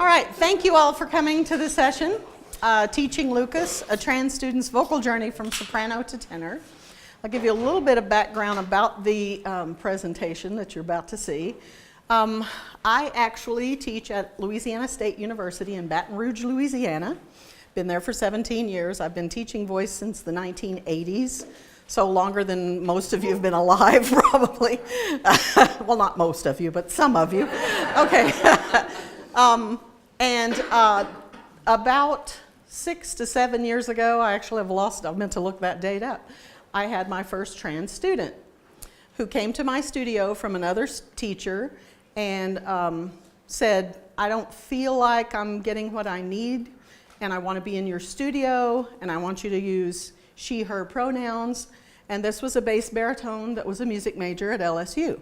All right, thank you all for coming to the session, Teaching Lucas, a trans student's vocal journey from soprano to tenor. I'll give you a little bit of background about the presentation that you're about to see. I actually teach at Louisiana State University in Baton Rouge, Louisiana. Been there for 17 years. I've been teaching voice since the 1980s, so longer than most of you have been alive, probably. Well, not most of you, but some of you. Okay. About 6 to 7 years ago, I actually I meant to look that date up. I had my first trans student who came to my studio from another teacher and said, I don't feel like I'm getting what I need, and I want to be in your studio, and I want you to use she, her pronouns. And this was a bass baritone that was a music major at LSU.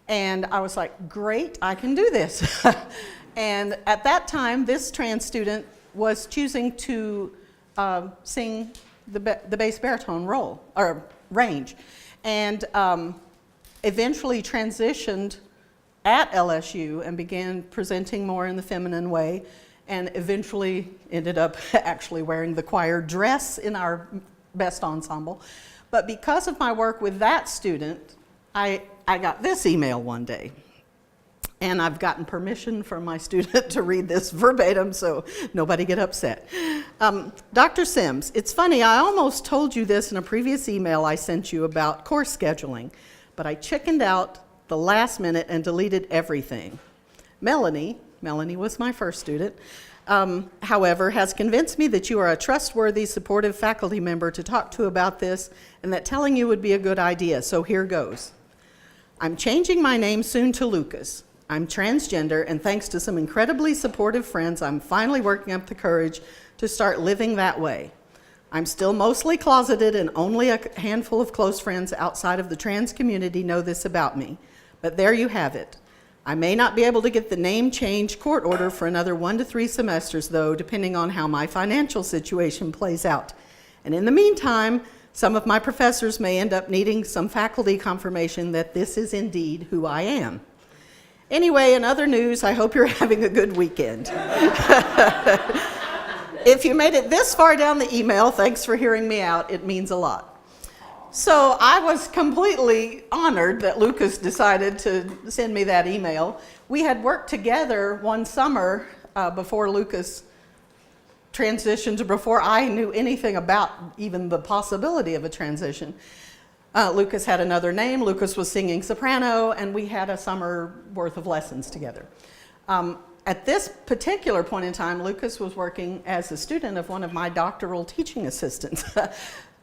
And I was like, great, I can do this. And at that time, this trans student was choosing to sing the bass baritone role, or range. And eventually transitioned at LSU and began presenting more in the feminine way, and eventually ended up actually wearing the choir dress in our best ensemble. But because of my work with that student, I got this email one day. And I've gotten permission from my student to read this verbatim, so nobody get upset. Dr. Sims, it's funny, I almost told you this in a previous email I sent you about course scheduling, but I chickened out the last minute and deleted everything. Melanie was my first student, however, has convinced me that you are a trustworthy, supportive faculty member to talk to about this, and that telling you would be a good idea, so here goes. I'm changing my name soon to Lucas. I'm transgender, and thanks to some incredibly supportive friends, I'm finally working up the courage to start living that way. I'm still mostly closeted, and only a handful of close friends outside of the trans community know this about me. But there you have it. I may not be able to get the name change court order for another 1 to 3 semesters, though, depending on how my financial situation plays out. And in the meantime, some of my professors may end up needing some faculty confirmation that this is indeed who I am. Anyway, in other news, I hope you're having a good weekend. If you made it this far down the email, thanks for hearing me out. It means a lot. So I was completely honored that Lucas decided to send me that email. We had worked together one summer before Lucas transitioned, before I knew anything about even the possibility of a transition. Lucas had another name, Lucas was singing soprano, and we had a summer worth of lessons together. At this particular point in time, Lucas was working as a student of one of my doctoral teaching assistants.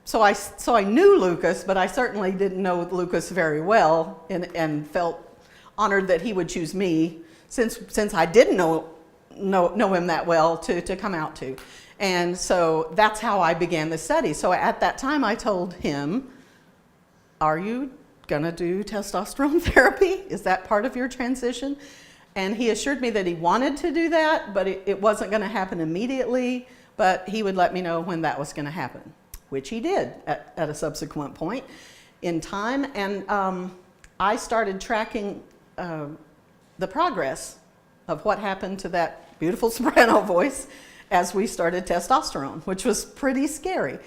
So I knew Lucas, but I certainly didn't know Lucas very well, and felt honored that he would choose me, since I didn't know him that well to come out to. And so that's how I began the study. So at that time I told him, are you gonna do testosterone therapy? Is that part of your transition? And he assured me that he wanted to do that, but it wasn't gonna happen immediately, but he would let me know when that was gonna happen, which he did at a subsequent point in time. And I started tracking the progress of what happened to that beautiful soprano voice as we started testosterone, which was pretty scary.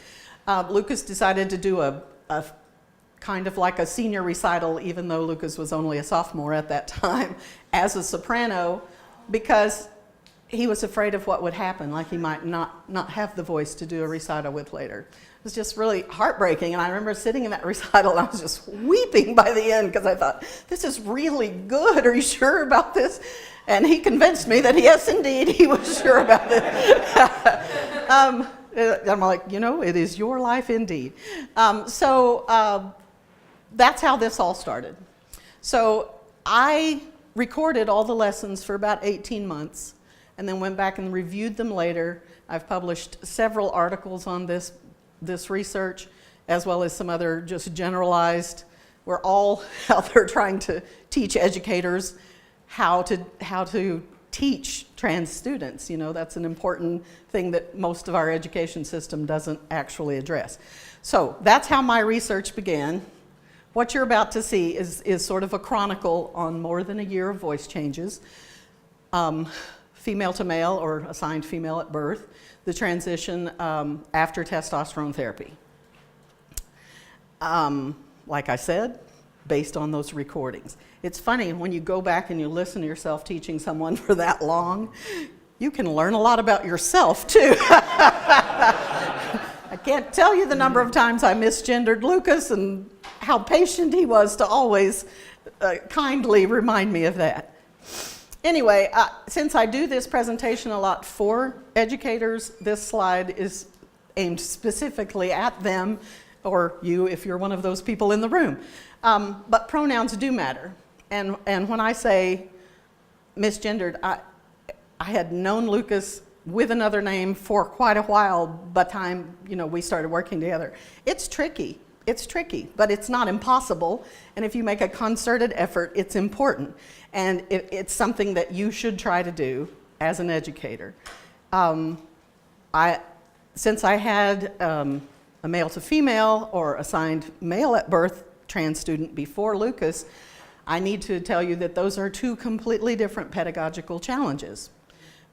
Lucas decided to do a kind of like a senior recital, even though Lucas was only a sophomore at that time, as a soprano, because he was afraid of what would happen, like he might not have the voice to do a recital with later. It was just really heartbreaking, and I remember sitting in that recital and I was just weeping by the end because I thought, this is really good, are you sure about this? And he convinced me that yes, indeed, he was sure about it. I'm like, it is your life indeed. That's how this all started. So I recorded all the lessons for about 18 months and then went back and reviewed them later. I've published several articles on this research, as well as some other just generalized. We're all out there trying to teach educators how to teach trans students. That's an important thing that most of our education system doesn't actually address. So that's how my research began. What you're about to see is sort of a chronicle on more than a year of voice changes. female to male or assigned female at birth, the transition after testosterone therapy. Like I said, based on those recordings. It's funny, when you go back and you listen to yourself teaching someone for that long, you can learn a lot about yourself too. I can't tell you the number of times I misgendered Lucas and how patient he was to always kindly remind me of that. Anyway, since I do this presentation a lot for educators, this slide is aimed specifically at them, or you if you're one of those people in the room. But pronouns do matter. And when I say misgendered, I had known Lucas with another name for quite a while by the time we started working together. It's tricky, but it's not impossible. And if you make a concerted effort, it's important. And it's something that you should try to do as an educator. Since I had a male to female or assigned male at birth trans student before Lucas, I need to tell you that those are two completely different pedagogical challenges,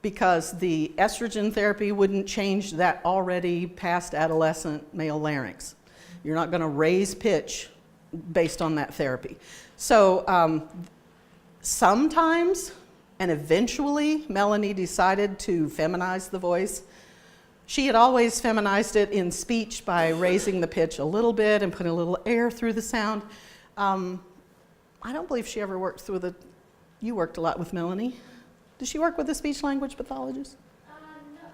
because the estrogen therapy wouldn't change that already past adolescent male larynx. You're not going to raise pitch based on that therapy. So sometimes, and eventually, Melanie decided to feminize the voice. She had always feminized it in speech by raising the pitch a little bit and putting a little air through the sound. I don't believe she ever worked through you worked a lot with Melanie. Did she work with a speech language pathologist? No,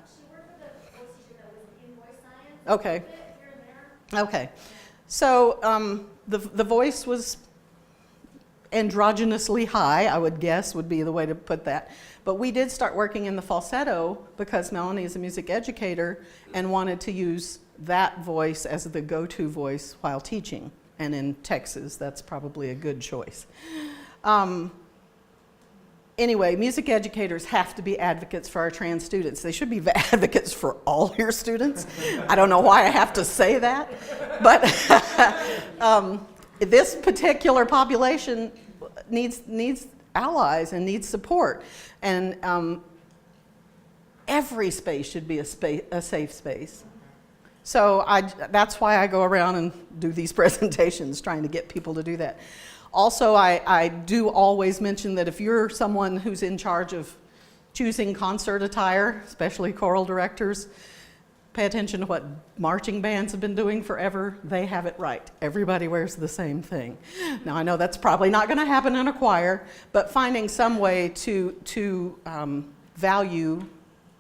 she worked with a voice teacher that was in voice science. Okay. A little bit here and there. Okay. So the voice was androgynously high, I would guess would be the way to put that. But we did start working in the falsetto because Melanie is a music educator and wanted to use that voice as the go-to voice while teaching. And in Texas, that's probably a good choice. Anyway, music educators have to be advocates for our trans students. They should be advocates for all your students. I don't know why I have to say that, but this particular population needs allies and needs support. And every space should be a safe space. So that's why I go around and do these presentations, trying to get people to do that. Also, I do always mention that if you're someone who's in charge of choosing concert attire, especially choral directors, pay attention to what marching bands have been doing forever. They have it right. Everybody wears the same thing. Now, I know that's probably not going to happen in a choir, but finding some way to value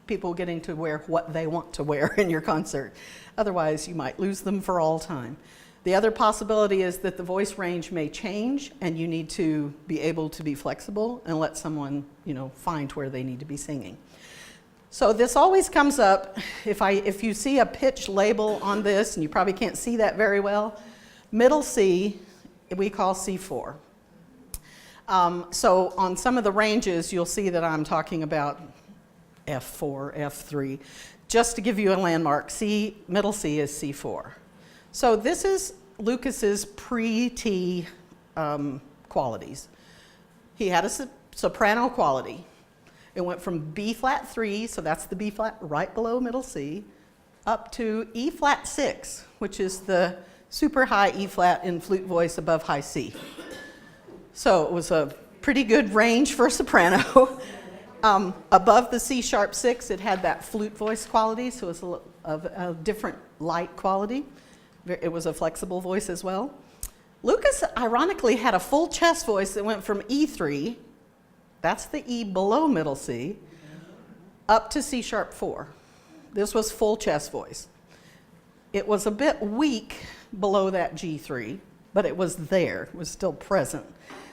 people getting to wear what they want to wear in your concert. Otherwise, you might lose them for all time. The other possibility is that the voice range may change, and you need to be able to be flexible and let someone, find where they need to be singing. So this always comes up if you see a pitch label on this, and you probably can't see that very well. Middle C, we call C4. So on some of the ranges, you'll see that I'm talking about F4, F3. Just to give you a landmark, middle C is C4. So this is Lucas's pre-T qualities. He had a soprano quality. It went from B flat 3, so that's the B flat right below middle C, up to E flat 6, which is the super high E flat in flute voice above high C. So it was a pretty good range for soprano. Above the C sharp 6, it had that flute voice quality, so it was a different light quality. It was a flexible voice as well. Lucas, ironically, had a full chest voice that went from E3, that's the E below middle C, up to C sharp 4. This was full chest voice. It was a bit weak below that G3, but it was there, it was still present,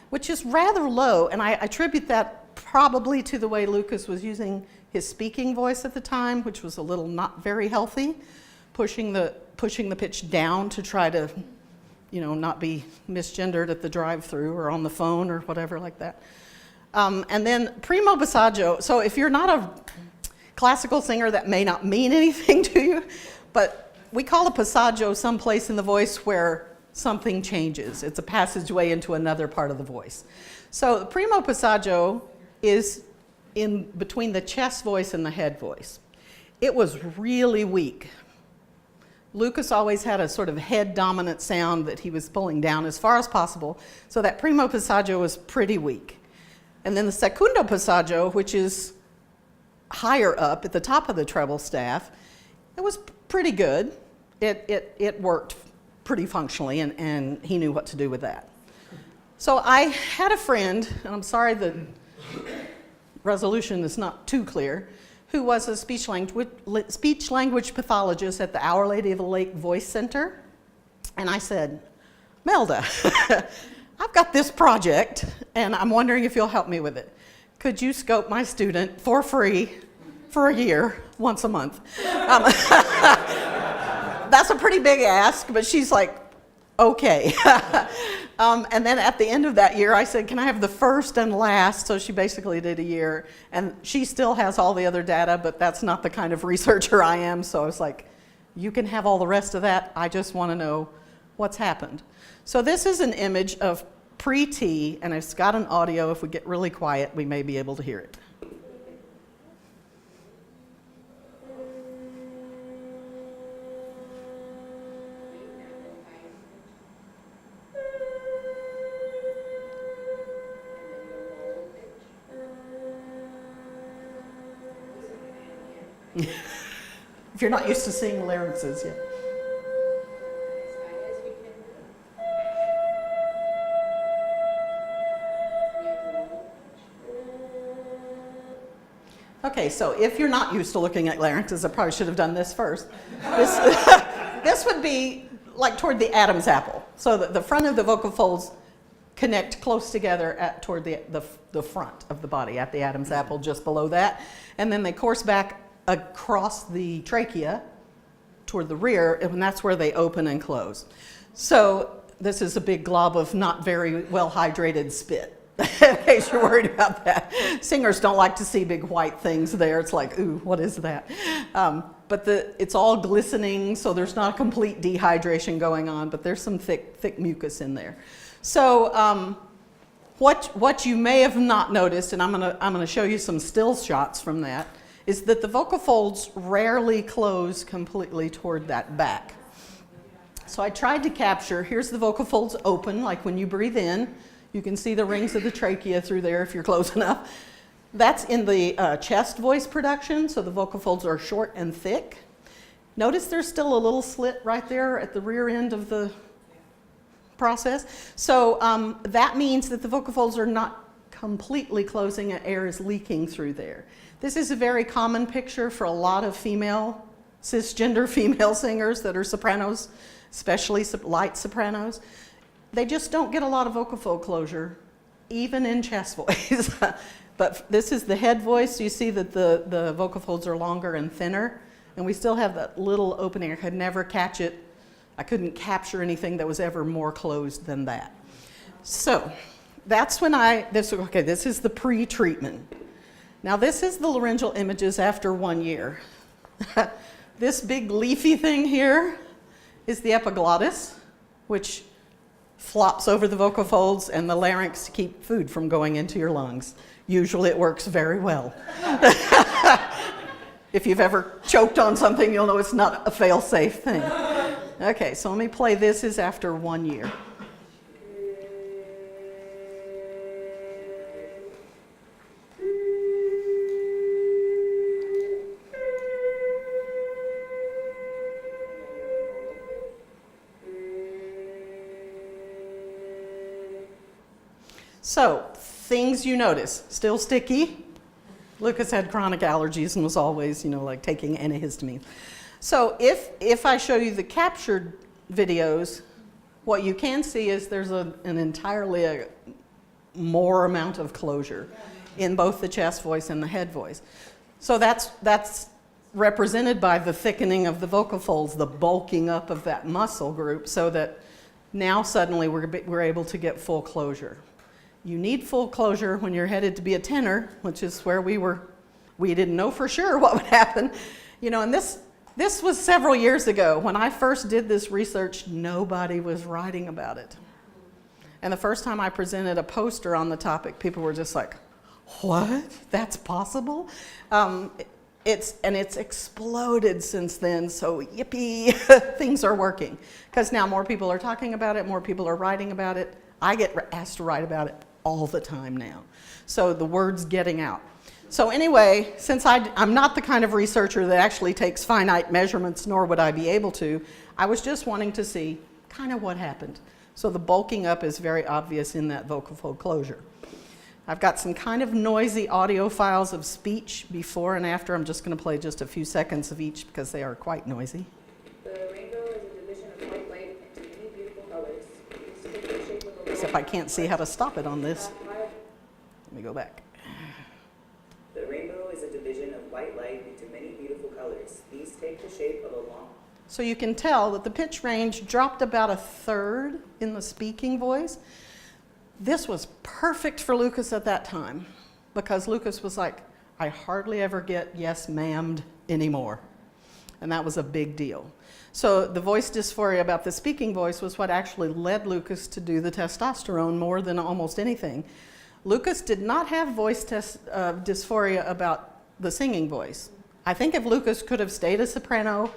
which is rather low, and I attribute that probably to the way Lucas was using his speaking voice at the time, which was a little not very healthy, pushing the pitch down to try to, not be misgendered at the drive-through or on the phone or whatever like that. And then primo passaggio. So if you're not a classical singer, that may not mean anything to you, but we call a passaggio someplace in the voice where something changes. It's a passageway into another part of the voice. So the primo passaggio is in between the chest voice and the head voice. It was really weak. Lucas always had a sort of head dominant sound that he was pulling down as far as possible, so that primo passaggio was pretty weak. And then the secundo passaggio, which is higher up at the top of the treble staff, it was pretty good. It worked pretty functionally, and he knew what to do with that. So I had a friend, and I'm sorry the resolution is not too clear, who was a speech language pathologist at the Our Lady of the Lake Voice Center. And I said, Melda, I've got this project, and I'm wondering if you'll help me with it. Could you scope my student for free for a year, once a month? That's a pretty big ask, but she's like, okay. And then at the end of that year, I said, can I have the first and last? So she basically did a year. And she still has all the other data, but that's not the kind of researcher I am. So I was like, you can have all the rest of that. I just want to know what's happened. So this is an image of pre-T, and it's got an audio. If we get really quiet, we may be able to hear it. If you're not used to seeing larynxes, yeah. Okay, so if you're not used to looking at larynxes, I probably should have done this first. This would be like toward the Adam's apple. So the front of the vocal folds connect close together toward the front of the body at the Adam's apple, just below that. And then they course back across the trachea toward the rear, and that's where they open and close. So this is a big glob of not very well hydrated spit, in case you're worried about that. Singers don't like to see big white things there. It's like, ooh, what is that? But it's all glistening, so there's not a complete dehydration going on, but there's some thick mucus in there. So what you may have not noticed, and I'm gonna show you some still shots from that, is that the vocal folds rarely close completely toward that back. So I tried to capture, here's the vocal folds open, like when you breathe in. You can see the rings of the trachea through there if you're close enough. That's in the chest voice production, so the vocal folds are short and thick. Notice there's still a little slit right there at the rear end of the process. So that means that the vocal folds are not completely closing and air is leaking through there. This is a very common picture for a lot of cisgender female singers that are sopranos, especially light sopranos. They just don't get a lot of vocal fold closure, even in chest voice. But this is the head voice. You see that the vocal folds are longer and thinner, and we still have that little opening. I could never catch it. I couldn't capture anything that was ever more closed than that. So that's when this is the pre-treatment. Now this is the laryngeal images after 1 year. This big leafy thing here is the epiglottis, which flops over the vocal folds and the larynx to keep food from going into your lungs. Usually it works very well. If you've ever choked on something, you'll know it's not a fail-safe thing. Okay, so let me play this is after 1 year. So, things you notice, still sticky. Lucas had chronic allergies and was always, like taking antihistamine. So if I show you the captured videos, what you can see is there's an entirely more amount of closure in both the chest voice and the head voice. So that's represented by the thickening of the vocal folds, the bulking up of that muscle group, so that now suddenly we're able to get full closure. You need full closure when you're headed to be a tenor, which is where we didn't know for sure what would happen. And this was several years ago. When I first did this research, nobody was writing about it. And the first time I presented a poster on the topic, people were just like, what? That's possible? It's exploded since then, so yippee, things are working. Because now more people are talking about it, more people are writing about it. I get asked to write about it all the time now. So the word's getting out. So anyway, since I'm not the kind of researcher that actually takes finite measurements, nor would I be able to, I was just wanting to see kind of what happened. So the bulking up is very obvious in that vocal fold closure. I've got some kind of noisy audio files of speech before and after. I'm just going to play just a few seconds of each because they are quite noisy. The rainbow is a division of white light into many beautiful colors. It's the shape of a Except I can't see how to stop it on this. Let me go back. The rainbow is a division of white light into many beautiful colors. These take the shape of a long... So you can tell that the pitch range dropped about a third in the speaking voice. This was perfect for Lucas at that time because Lucas was like, I hardly ever get yes ma'am'd anymore. And that was a big deal. So the voice dysphoria about the speaking voice was what actually led Lucas to do the testosterone more than almost anything. Lucas did not have voice dysphoria about the singing voice. I think if Lucas could have stayed a soprano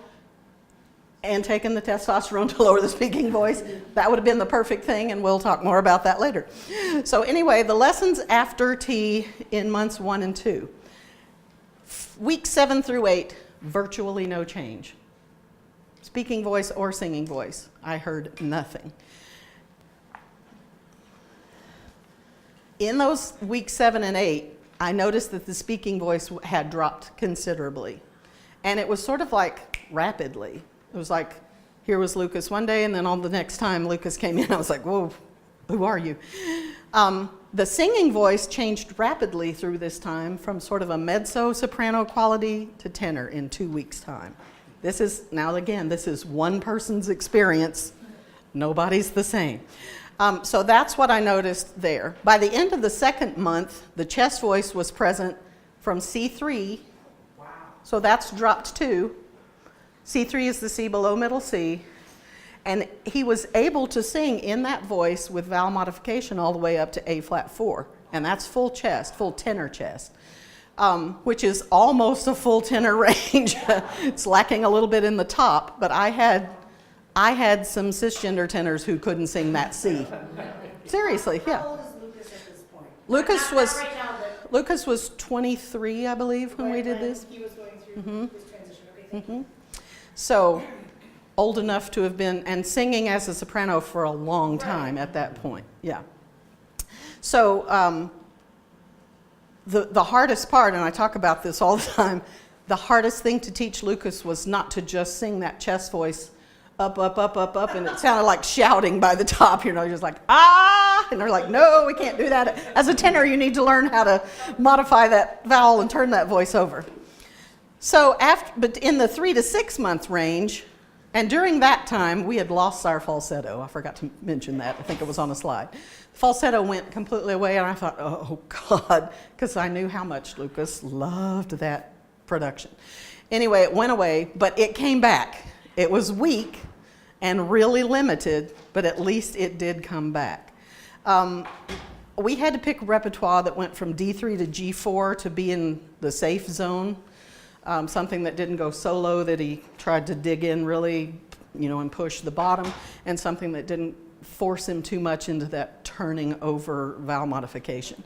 and taken the testosterone to lower the speaking voice, that would have been the perfect thing, and we'll talk more about that later. So anyway, the lessons after T in months 1 and 2. Weeks 7 through 8, virtually no change. Speaking voice or singing voice, I heard nothing. In those weeks 7 and 8, I noticed that the speaking voice had dropped considerably. And it was sort of like rapidly. It was like, here was Lucas one day, and then on the next time Lucas came in, I was like, whoa, who are you? The singing voice changed rapidly through this time from sort of a mezzo-soprano quality to tenor in 2 weeks' time. This is, now again, this is one person's experience. Nobody's the same. So that's what I noticed there. By the end of the second month, the chest voice was present from C3. Wow. So that's dropped 2. C3 is the C below middle C. And he was able to sing in that voice with vowel modification all the way up to A flat 4. And that's full chest, full tenor chest, which is almost a full tenor range. It's lacking a little bit in the top, but I had some cisgender tenors who couldn't sing that C. Seriously, yeah. How old is Lucas at this point? Lucas Not was right now, but Lucas was 23, I believe, when we did this. He was going through his transition. Okay, thank you. So old enough to have been, and singing as a soprano for a long time at that point, yeah. So the hardest part, and I talk about this all the time, the hardest thing to teach Lucas was not to just sing that chest voice up, up, up, up, up, and it sounded like shouting by the top, you're just like, ah, and they're like, no, we can't do that. As a tenor, you need to learn how to modify that vowel and turn that voice over. So but in the 3 to 6 month range, and during that time, we had lost our falsetto. I forgot to mention that. I think it was on a slide. Falsetto went completely away, and I thought, oh, God, because I knew how much Lucas loved that production. Anyway, it went away, but it came back. It was weak and really limited, but at least it did come back. We had to pick a repertoire that went from D3 to G4 to be in the safe zone. Something that didn't go so low that he tried to dig in really, and push the bottom, and something that didn't force him too much into that turning over vowel modification.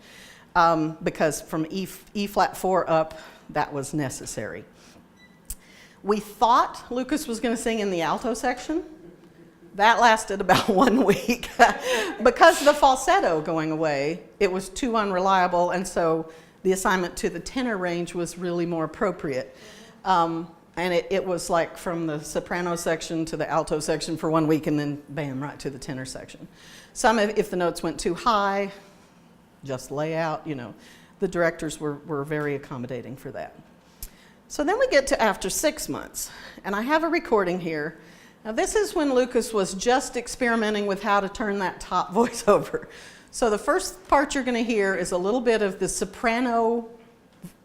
Because from E flat 4 up, that was necessary. We thought Lucas was going to sing in the alto section. That lasted about 1 week. Because of the falsetto going away, it was too unreliable, and so the assignment to the tenor range was really more appropriate. And it was like from the soprano section to the alto section for 1 week, and then bam, right to the tenor section. Some, if the notes went too high, just lay out, the directors were very accommodating for that. So then we get to after 6 months, and I have a recording here. Now this is when Lucas was just experimenting with how to turn that top voice over. So the first part you're going to hear is a little bit of the soprano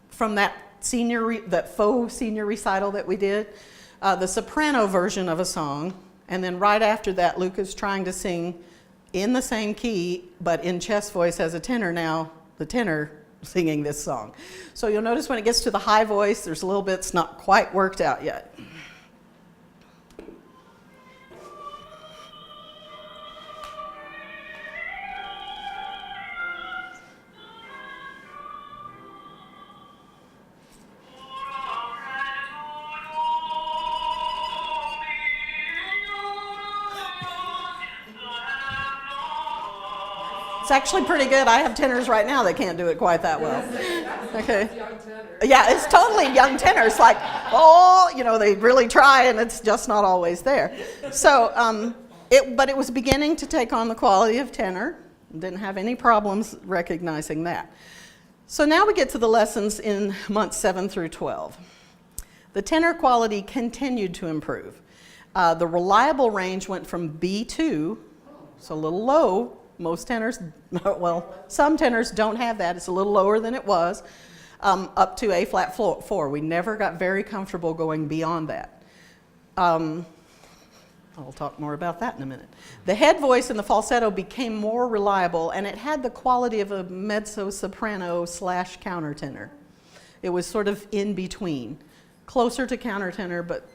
from that faux senior recital that we did, the soprano version of a song, and then right after that, Lucas trying to sing in the same key, but in chest voice as a tenor now, the tenor singing this song. So you'll notice when it gets to the high voice, there's a little bit that's not quite worked out yet. It's actually pretty good. I have tenors right now that can't do it quite that well. Okay. Yeah, it's totally young tenors. Like, oh, you know, they really try, and it's just not always there. So, but it was beginning to take on the quality of tenor. Didn't have any problems recognizing that. So now we get to the lessons in months 7 through 12. The tenor quality continued to improve. The reliable range went from B2, so a little low. Most tenors, well, some tenors don't have that. It's a little lower than it was, up to A flat 4. We never got very comfortable going beyond that. I'll talk more about that in a minute. The head voice and the falsetto became more reliable, and it had the quality of a mezzo-soprano / countertenor. It was sort of in between, closer to countertenor, but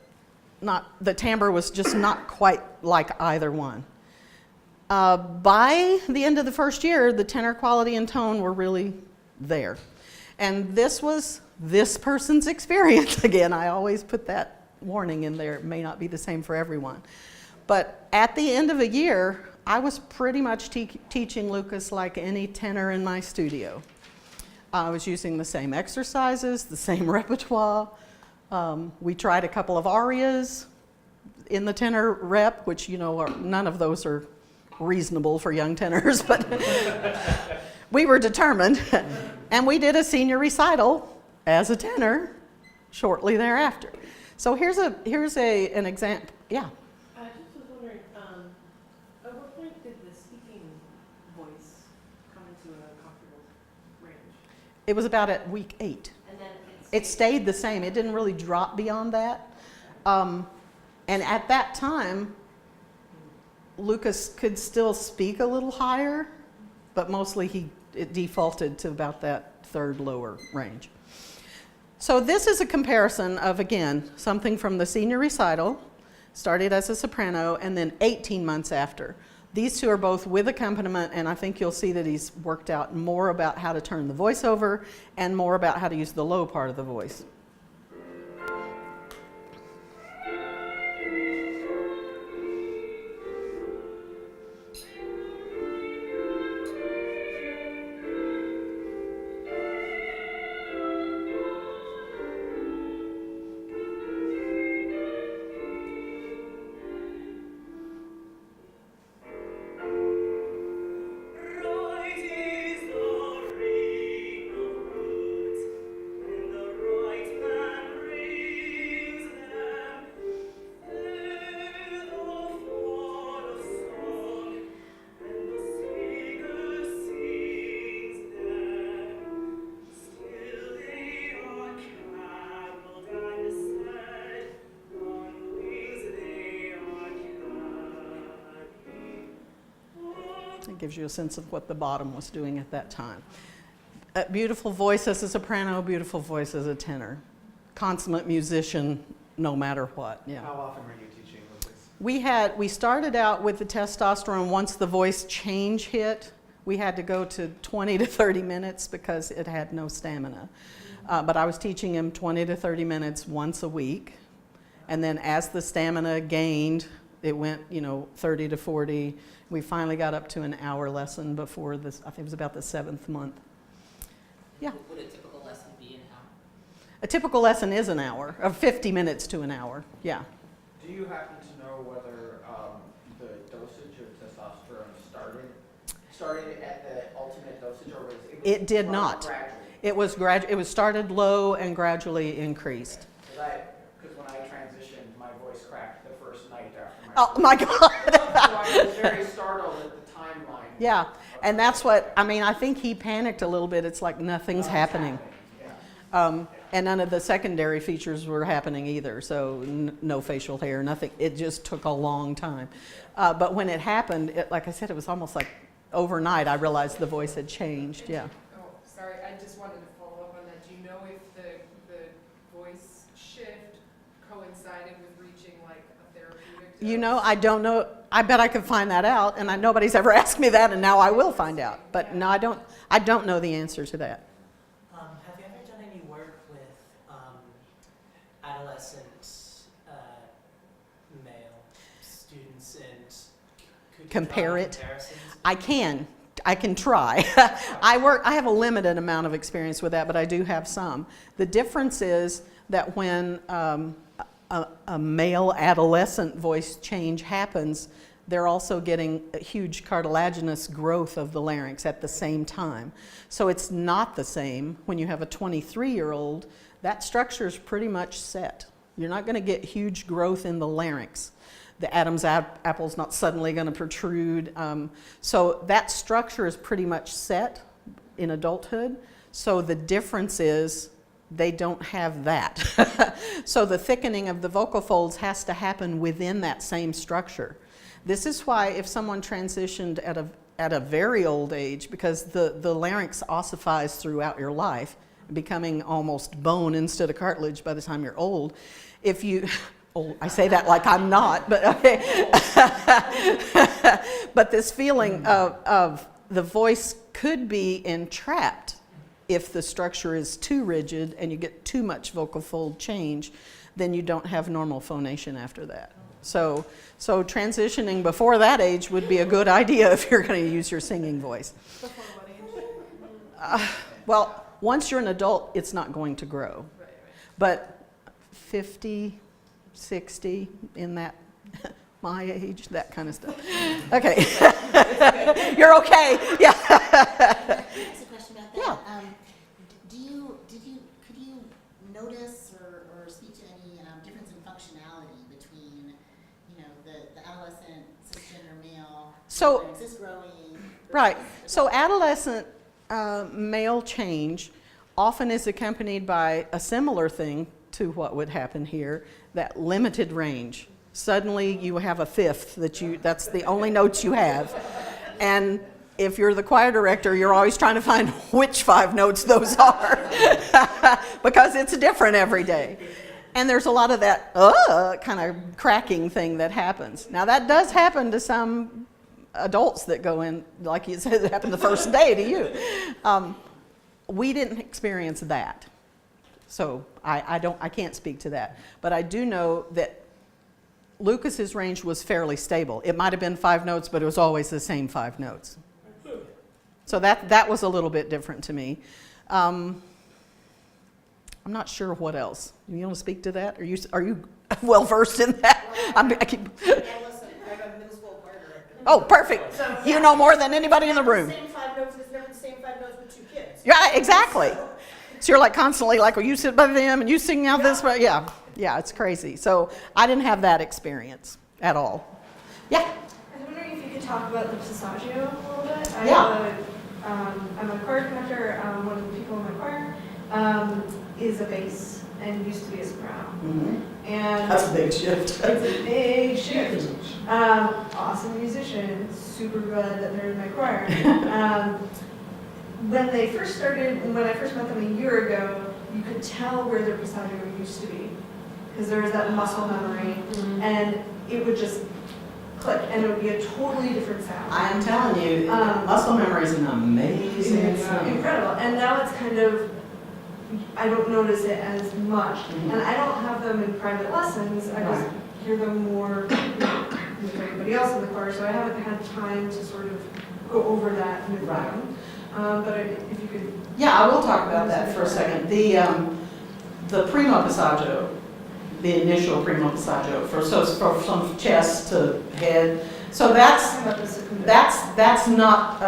not. The timbre was just not quite like either one. By the end of the first year, the tenor quality and tone were really there. And this was this person's experience. Again, I always put that warning in there. It may not be the same for everyone. But at the end of a year, I was pretty much teaching Lucas like any tenor in my studio. I was using the same exercises, the same repertoire. We tried a couple of arias in the tenor rep, which, you know, none of those are reasonable for young tenors, but we were determined. And we did a senior recital as a tenor shortly thereafter. So here's an example. Yeah. I just was wondering, at what point did the speaking voice come into a comfortable range? It was about at week 8. And then It stayed the same. It didn't really drop beyond that. And at that time, Lucas could still speak a little higher, but mostly it defaulted to about that third lower range. So this is a comparison of, again, something from the senior recital, started as a soprano, and then 18 months after. These two are both with accompaniment, and I think you'll see that he's worked out more about how to turn the voice over and more about how to use the low part of the voice. It gives you a sense of what the bottom was doing at that time. A beautiful voice as a soprano, beautiful voice as a tenor. Consummate musician, no matter what. Yeah. How often were you teaching Lucas? We started out with the testosterone. Once the voice change hit, we had to go to 20 to 30 minutes because it had no stamina. But I was teaching him 20 to 30 minutes once a week. And then as the stamina gained, it went, 30 to 40. We finally got up to an hour lesson before this, I think it was about the 7th month. Yeah. Would a typical lesson be an hour? A typical lesson is an hour, of 50 minutes to an hour, yeah. Do you happen to know whether the dosage of testosterone started at the ultimate dosage, or was It did not. Gradually? It was started low and gradually increased. Because when I transitioned, my voice cracked the first night after my Oh my God. So I was very startled at the timeline. Yeah, and that's what, I think he panicked a little bit. It's like nothing's happening. Yeah. And none of the secondary features were happening either, so no facial hair, nothing. It just took a long time. But when it happened, like I said, it was almost like overnight I realized the voice had changed, yeah. Oh, sorry, I just just wanted to follow up on that. Do you know if the voice shift coincided with reaching like a therapeutic dose? You know, I don't know. I bet I could find that out, and nobody's ever asked me that, and now I will find out. But no, I don't know the answer to that. Have you ever done any work with adolescent male students and could you Compare draw it? comparisons? I can try. I have a limited amount of experience with that, but I do have some. The difference is that when a male adolescent voice change happens, they're also getting a huge cartilaginous growth of the larynx at the same time. So it's not the same when you have a 23-year-old. That structure is pretty much set. You're not going to get huge growth in the larynx. The Adam's apple's not suddenly going to protrude. So that structure is pretty much set in adulthood. So the difference is they don't have that. So the thickening of the vocal folds has to happen within that same structure. This is why if someone transitioned at a very old age, because the larynx ossifies throughout your life, becoming almost bone instead of cartilage by the time you're old. If you, I say that like I'm not, but okay. But this feeling of the voice could be entrapped if the structure is too rigid and you get too much vocal fold change, then you don't have normal phonation after that. So transitioning before that age would be a good idea if you're going to use your singing voice. Before what age? Well, once you're an adult, it's not going to grow. Right. But 50, 60, in that, my age, that kind of stuff. Okay. You're okay. Yeah. Ask a question about that. Yeah. Could you notice or speak to any difference in functionality between, the adolescent cisgender male? So- Is this growing? Right. So adolescent male change often is accompanied by a similar thing to what would happen here, that limited range. Suddenly you have a fifth that's the only notes you have. And if you're the choir director, you're always trying to find which 5 notes those are because it's different every day. And there's a lot of that kind of cracking thing that happens. Now that does happen to some adults that go in, like you said, it happened the first day to you. We didn't experience that. So I can't speak to that. But I do know that Lucas's range was fairly stable. It might have been 5 notes, but it was always the same 5 notes. So that was a little bit different to me. I'm not sure what else. You want to speak to that? Are you well versed in that? I got a middle school choir director. Oh, perfect. So, You know more than anybody in the room. The same 5 notes is never the same 5 notes with 2 kids. Yeah, exactly. So you're like constantly like, well, you sit by them and you sing out this, but yeah, it's crazy. So I didn't have that experience at all. Yeah. I was wondering if you could talk about the passaggio a little bit. I'm a choir conductor. One of the people in my choir is a bass and used to be a soprano. Mm-hmm. And That's a big shift. it's a big shift. Awesome musician. Super glad that they're in my choir. When I first met them a year ago, you could tell where their passaggio used to be because there was that muscle memory, and it would just click, and it would be a totally different sound. I am telling you, muscle memory is an amazing It's thing. incredible. And now it's kind of, I don't notice it as much. Mhm. And I don't have them in private lessons. I just hear them more with everybody else in the choir, so I haven't had time to sort of go over that with Right. them. But if you could. Yeah, I will talk about that for a second. The primo passaggio, the initial primo passaggio, from chest to head. So that's not,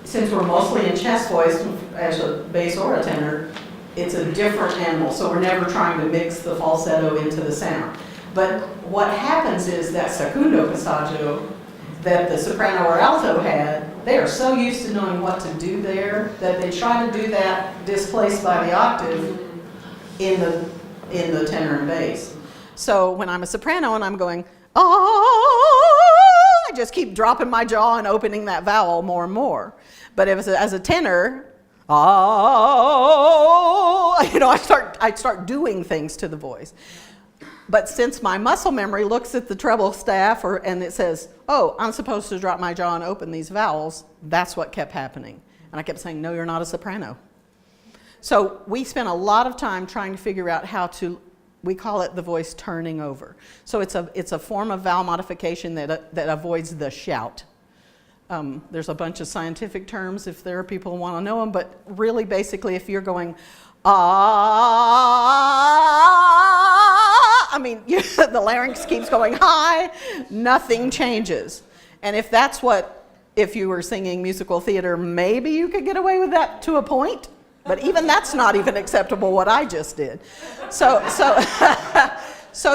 since we're mostly in chest voice as a bass or a tenor, it's a different animal. So we're never trying to mix the falsetto into the sound. But what happens is that secundo passaggio that the soprano or alto had, they are so used to knowing what to do there that they try to do that displaced by the octave in the tenor and bass. So when I'm a soprano and I'm going, I just keep dropping my jaw and opening that vowel more and more. But as a tenor, oh, I start doing things to the voice. But since my muscle memory looks at the treble staff and it says, oh, I'm supposed to drop my jaw and open these vowels, that's what kept happening. And I kept saying, no, you're not a soprano. So we spent a lot of time trying to figure out how to, we call it the voice turning over. So it's a form of vowel modification that avoids the shout. There's a bunch of scientific terms if there are people who want to know them, but really basically if you're going, I mean, the larynx keeps going high, nothing changes. And if you were singing musical theater, maybe you could get away with that to a point, but even that's not even acceptable what I just did. So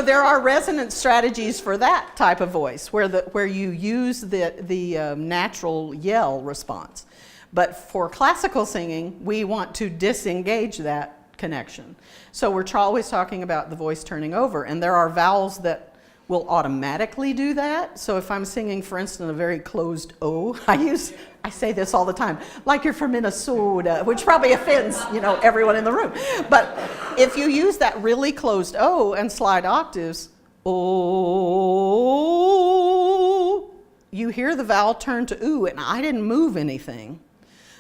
there are resonance strategies for that type of voice where you use the natural yell response. But for classical singing, we want to disengage that connection. So we're always talking about the voice turning over, and there are vowels that will automatically do that. So if I'm singing, for instance, a very closed O, I say this all the time, like you're from Minnesota, which probably offends, everyone in the room. But if you use that really closed O and slide octaves, O, you hear the vowel turn to oo, and I didn't move anything.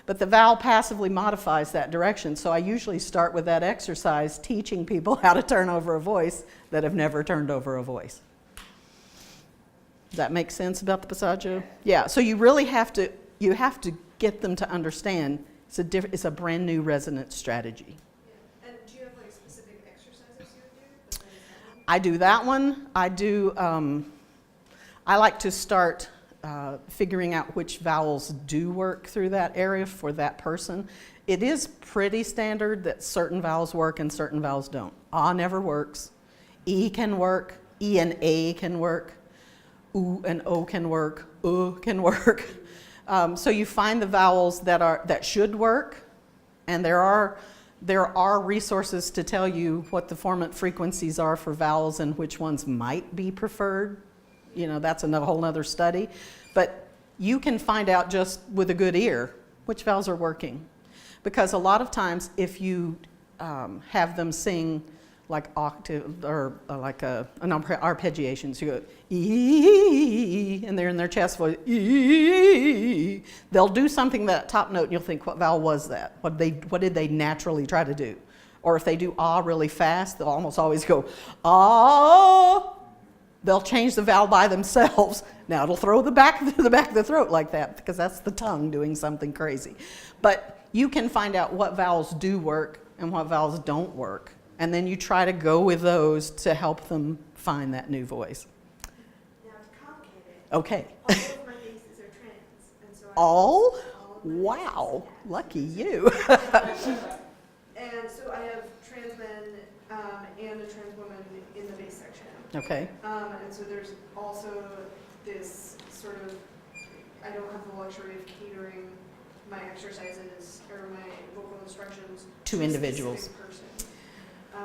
But the vowel passively modifies that direction. So I usually start with that exercise teaching people how to turn over a voice that have never turned over a voice. Does that make sense about the passaggio? Yeah, so you really have to get them to understand it's a brand new resonance strategy. Yeah. And do you have like specific exercises you would do? I do that one. I like to start figuring out which vowels do work through that area for that person. It is pretty standard that certain vowels work and certain vowels don't. Ah never works. E can work. E and A can work. Oo and O can work. Can work. So you find the vowels that should work, and there are resources to tell you what the formant frequencies are for vowels and which ones might be preferred. That's a whole other study. But you can find out just with a good ear which vowels are working. Because a lot of times if you have them sing like octave or like an arpeggiations, you go ee, and they're in their chest voice, ee, they'll do something that top note and you'll think, what vowel was that? What did they naturally try to do? Or if they do ah really fast, they'll almost always go ah. They'll change the vowel by themselves. Now it'll throw the back of the throat like that because that's the tongue doing something crazy. But you can find out what vowels do work and what vowels don't work. And then you try to go with those to help them find that new voice. Now to complicate it, Okay. all of my bases are trans. And so All? of my Wow. bases, yeah. Lucky you. And so I have trans men and a trans woman in the bass section. Okay. And so there's also this sort of, I don't have the luxury of catering my exercises or my vocal instructions To a individuals. specific person.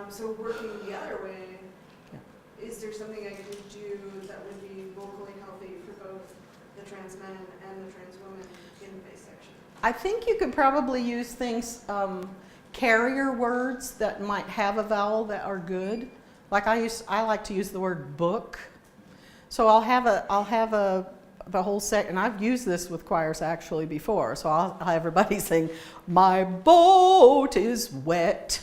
So working the other way, Yeah. is there something I could do that would be vocally healthy for both the trans men and the trans women in the bass section? I think you could probably use things, carrier words that might have a vowel that are good. Like I like to use the word book. So I'll have the whole set, and I've used this with choirs actually before. So I'll have everybody sing, my boat is wet,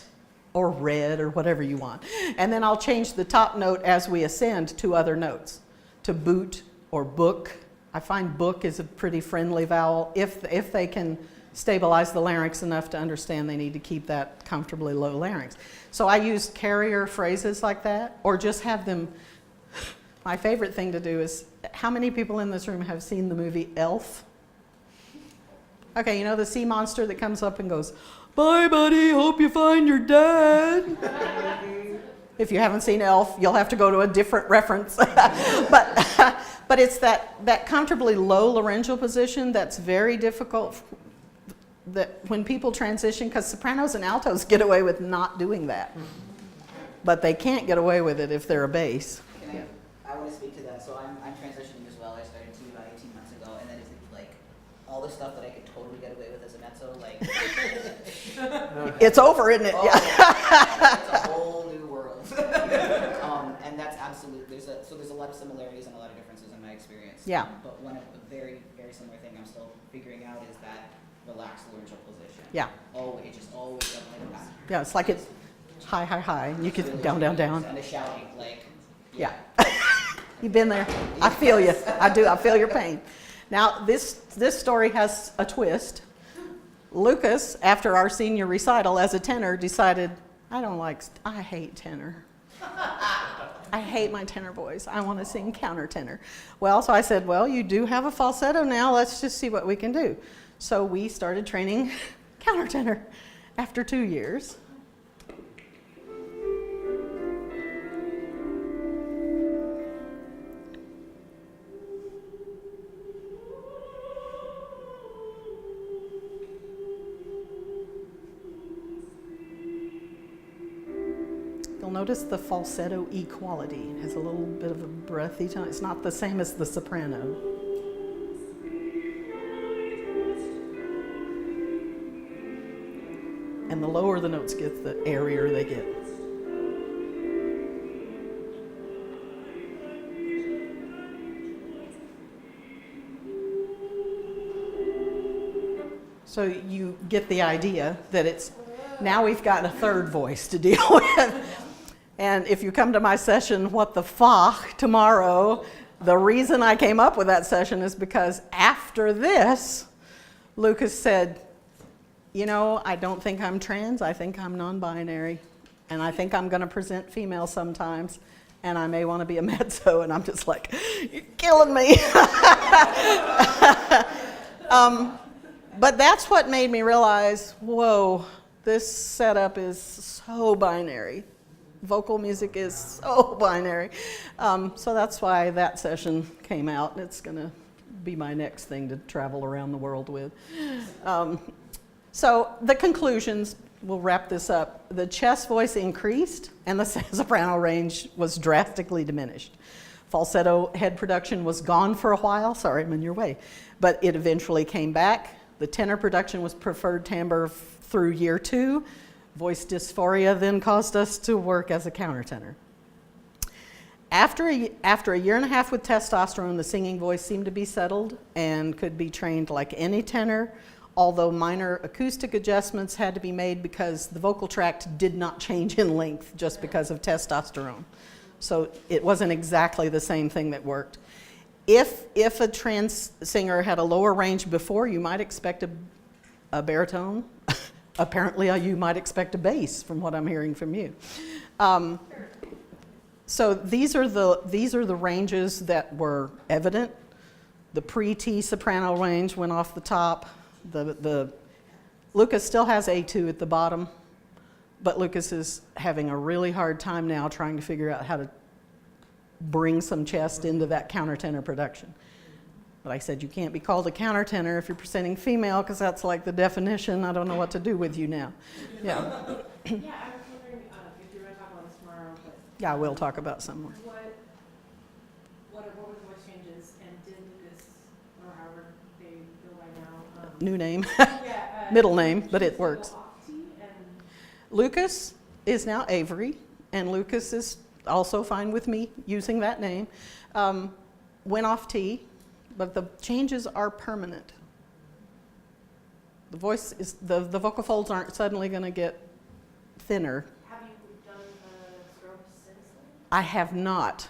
or red, or whatever you want. And then I'll change the top note as we ascend to other notes, to boot or book. I find book is a pretty friendly vowel if they can stabilize the larynx enough to understand they need to keep that comfortably low larynx. So I use carrier phrases like that, or just have them. My favorite thing to do is, how many people in this room have seen the movie Elf? Okay, you know the sea monster that comes up and goes, bye buddy, hope you find your dad. If you haven't seen Elf, you'll have to go to a different reference. But it's that comfortably low laryngeal position that's very difficult that when people transition, because sopranos and altos get away with not doing that. But they can't get away with it if they're a bass. I want to speak to that. So I'm transitioning as well. I started TV about 18 months ago, and that is like all the stuff that I could totally get away with as a mezzo so like, It's over, isn't it? oh, Yeah. it's a whole new world. And that's absolutely, there's a lot of similarities and a lot of differences in my experience. Yeah. But one of the very, very similar thing I'm still figuring out is that relaxed laryngeal position. Yeah. Oh, it just always up like that. Yeah, it's like it's high, high, high, and you get down, down, down. And the shouting, like, Yeah. You've been there. I feel you. I do. I feel your pain. Now, this story has a twist. Lucas, after our senior recital as a tenor, decided, I hate tenor. I hate my tenor voice. I want to sing countertenor. Well, so I said, well, you do have a falsetto now. Let's just see what we can do. So we started training countertenor after 2 years. You'll notice the falsetto equality. It has a little bit of a breathy tone. It's not the same as the soprano. And the lower the notes get, the airier they get. So you get the idea that it's, now we've got a third voice to deal with. And if you come to my session, What the Fuck, tomorrow, the reason I came up with that session is because after this, Lucas said, you know, I don't think I'm trans, I think I'm non-binary. And I think I'm going to present female sometimes. And I may want to be a mezzo. And I'm just like, you're killing me. But that's what made me realize, whoa, this setup is so binary. Vocal music is so binary. So that's why that session came out. It's going to be my next thing to travel around the world with. So the conclusions, we'll wrap this up. The chest voice increased and the soprano range was drastically diminished. Falsetto head production was gone for a while. Sorry, I'm in your way. But it eventually came back. The tenor production was preferred timbre through year 2. Voice dysphoria then caused us to work as a countertenor. After a year and a half with testosterone, the singing voice seemed to be settled and could be trained like any tenor, although minor acoustic adjustments had to be made because the vocal tract did not change in length just because of testosterone. So it wasn't exactly the same thing that worked. If a trans singer had a lower range before, you might expect a baritone. Apparently, you might expect a bass from what I'm hearing from you. So these are the ranges that were evident. The pre-T soprano range went off the top. The Lucas still has A2 at the bottom, but Lucas is having a really hard time now trying to figure out how to bring some chest into that countertenor production. But I said, you can't be called a countertenor if you're presenting female, because that's like the definition. I don't know what to do with you now. Yeah. Yeah, I was wondering if you were going to talk about this tomorrow, but Yeah, we'll talk about some more. what were the voice changes, and did Lucas, or however they go by now, New name, yeah, middle name, but it choose to go works. off T and Lucas is now Avery, and Lucas is also fine with me using that name. Went off T, but the changes are permanent. The voice is, the vocal folds aren't suddenly going to get thinner. have you done stroboscopy? I have not.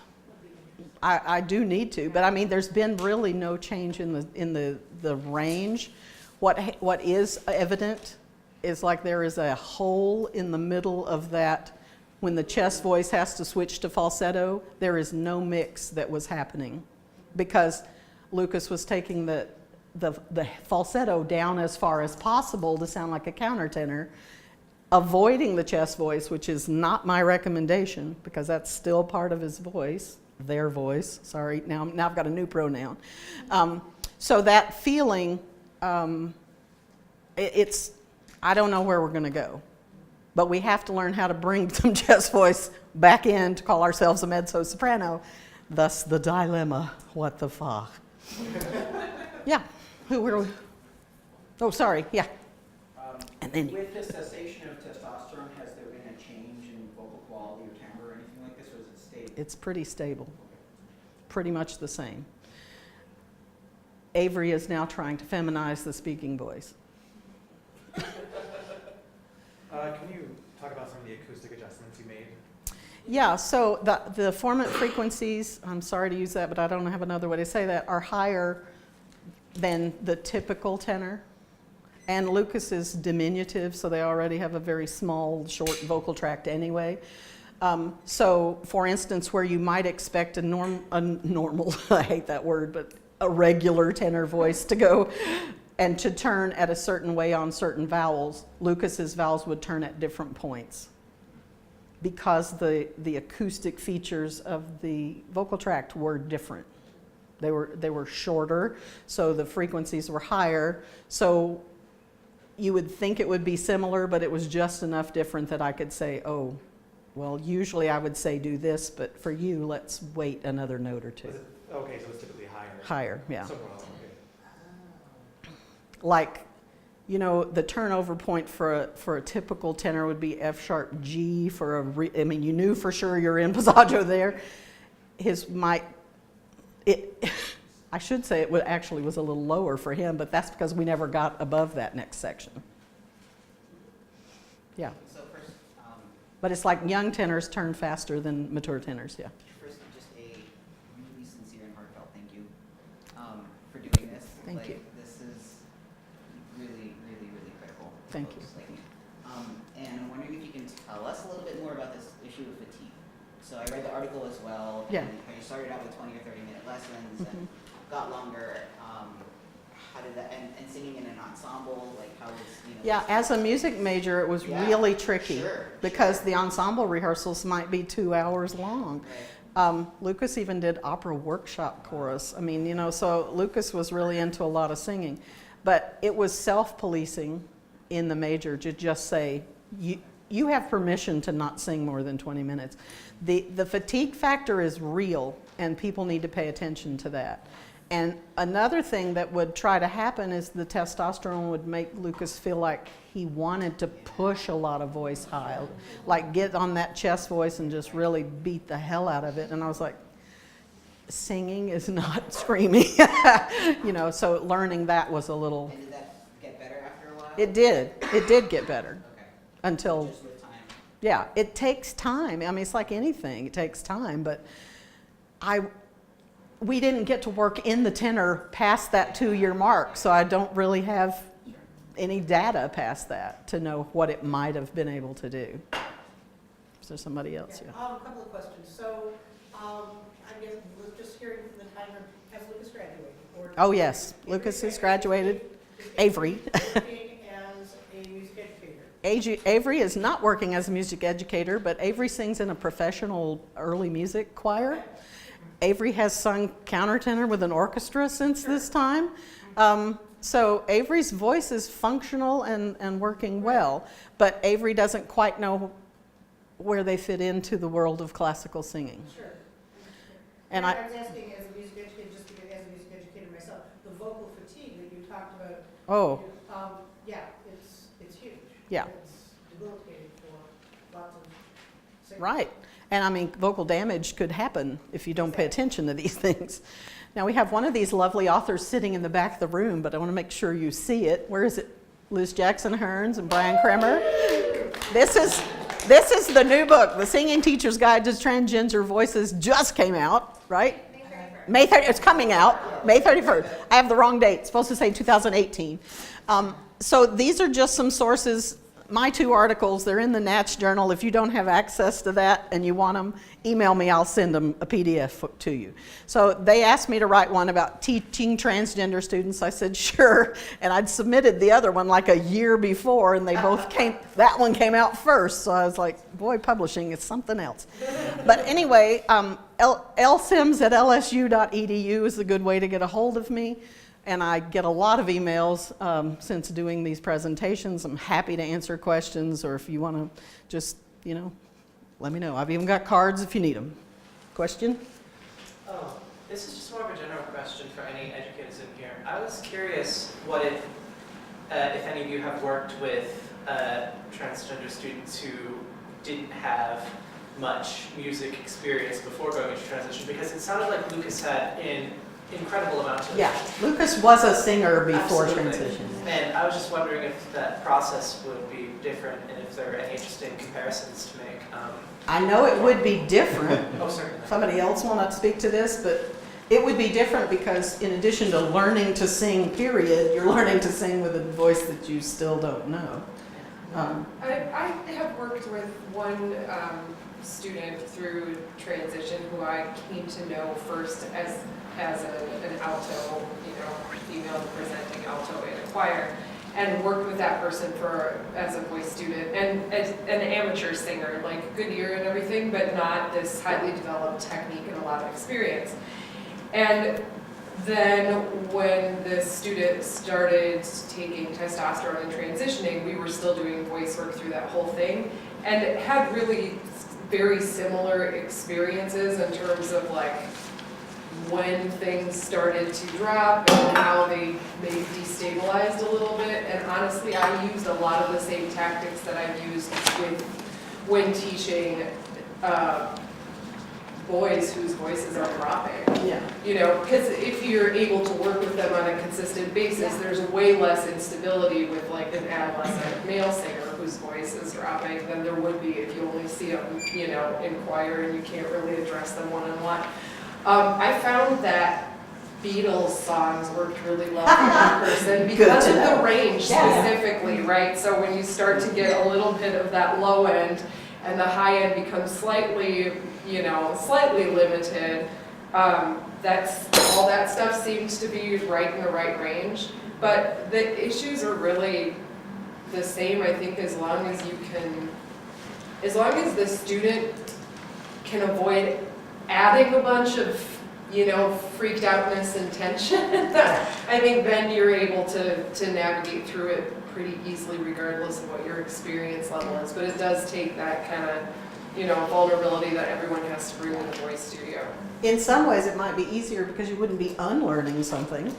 I do need to, but I mean, there's been really no change in the range. What is evident is like there is a hole in the middle of that. When the chest voice has to switch to falsetto, there is no mix that was happening because Lucas was taking the falsetto down as far as possible to sound like a countertenor, avoiding the chest voice, which is not my recommendation because that's still part of his voice, their voice. Sorry, now I've got a new pronoun. So that feeling, it's, I don't know where we're going to go. But we have to learn how to bring some chest voice back in to call ourselves a mezzo-soprano. Thus the dilemma, what the fuck. Yeah, who were we? Oh, sorry, yeah. man. Anyway. With the cessation of testosterone, has there been a change in vocal quality or timbre or anything like this, or is it stable? It's pretty stable, pretty much the same. Avery is now trying to feminize the speaking voice. Can you talk about some of the acoustic adjustments you made? Yeah, so the formant frequencies, I'm sorry to use that, but I don't have another way to say that, are higher than the typical tenor. And Lucas is diminutive, so they already have a very small, short vocal tract anyway. So, for instance, where you might expect a normal, I hate that word, but a regular tenor voice to go and to turn at a certain way on certain vowels, Lucas's vowels would turn at different points because the acoustic features of the vocal tract were different. They were shorter, so the frequencies were higher. So you would think it would be similar, but it was just enough different that I could say, oh, well, usually I would say do this, but for you, let's wait another note or two. Okay, so it's typically higher. Higher, yeah. Soprano, okay. Like, you know, the turnover point for a typical tenor would be F sharp G for I mean, you knew for sure you're in passaggio there. I should say it actually was a little lower for him, but that's because we never got above that next section. Yeah. So first, But it's like young tenors turn faster than mature tenors, yeah. first, just a really sincere and heartfelt thank you for doing this. Thank you. This is really, really, really critical. for Thank folks like me. And I'm wondering if you can tell us a little bit more about this issue of fatigue. So I read the article as well. Yeah. And how you started out with 20 or 30-minute lessons and got longer. How did that, and singing in an ensemble, like how was, you know. Yeah, as a music major, it was really tricky because the ensemble rehearsals might be 2 hours long. Right. Lucas even did opera workshop chorus. I mean, you know, so Lucas was really into a lot of singing. But it was self-policing in the major to just say, you have permission to not sing more than 20 minutes. The fatigue factor is real, and people need to pay attention to that. And another thing that would try to happen is the testosterone would make Lucas feel like he wanted to push a lot of voice high, like get on that chest voice and just really beat the hell out of it. And I was like, singing is not screaming. You know, so learning that was a little. And did that get better after a while? It did. It did get better. Okay. Until. Just with time. Yeah, it takes time. I mean, it's like anything. It takes time, but we didn't get to work in the tenor past that 2-year mark, so I don't really have any data past that to know what it might have been able to do. Is there somebody else? Yeah. A couple of questions. So, I guess we're just hearing from the timer, has Lucas graduated? Or Oh, yes. Lucas has graduated. Avery. Working as a music educator. Avery is not working as a music educator, but Avery sings in a professional early music choir. Avery has sung countertenor with an orchestra since this time. So Avery's voice is functional and working well, but Avery doesn't quite know where they fit into the world of classical singing. Sure. And I was asking as a music educator, just because as a music educator myself, the vocal fatigue that you talked about. Oh. Yeah, it's huge. Yeah. It's debilitating for lots of singers. Right. And I mean, vocal damage could happen if you don't pay attention to these things. Now we have one of these lovely authors sitting in the back of the room, but I want to make sure you see it. Where is it? Liz Jackson Hearns and Brian Kremer. This is the new book, The Singing Teacher's Guide to Transgender Voices, just came out, right? May 30th. It's coming out, May 31st. I have the wrong date. It's supposed to say 2018. So these are just some sources. My 2 articles, they're in the Natch Journal. If you don't have access to that and you want them, email me. I'll send them a PDF to you. So they asked me to write one about teaching transgender students. I said, sure. And I'd submitted the other one like a year before, and they both that one came out first. So I was like, boy, publishing is something else. But anyway, lsims@lsu.edu is a good way to get a hold of me. And I get a lot of emails since doing these presentations. I'm happy to answer questions, or if you want to just, you know, let me know. I've even got cards if you need them. Question? This is just more of a general question for any educators in here. I was curious what if any of you have worked with transgender students who didn't have much music experience before going into transition, because it sounded like Lucas had an incredible amount of. Yeah, Lucas was a singer before Absolutely. transition. And I was just wondering if that process would be different and if there are any interesting comparisons to make. I know it would be different. Oh, certainly. Somebody else want to speak to this, but it would be different because in addition to learning to sing, period, you're learning to sing with a voice that you still don't know. I have worked with one student through transition who I came to know first as an alto, female presenting alto in a choir, and worked with that person as a voice student and as an amateur singer, like good ear and everything, but not this highly developed technique and a lot of experience. And then when this student started taking testosterone and transitioning, we were still doing voice work through that whole thing, and had really very similar experiences in terms of like when things started to drop and how they maybe destabilized a little bit. And honestly, I used a lot of the same tactics that I've used when teaching boys whose voices are dropping. Yeah. Because if you're able to work with them on a consistent basis, there's way less instability with like an adolescent male singer whose voice is dropping than there would be if you only see them, in choir and you can't really address them one-on-one. I found that Beatles songs worked really well for that person because of the range specifically, right? So when you start to get a little bit of that low end and the high end becomes slightly limited, that's all that stuff seems to be right in the right range. But the issues are really the same, I think, as long as the student can avoid adding a bunch of, freaked outness and tension. I think then you're able to navigate through it pretty easily regardless of what your experience level is. But it does take that kind of, vulnerability that everyone has to bring in the voice studio. In some ways, it might be easier because you wouldn't be unlearning something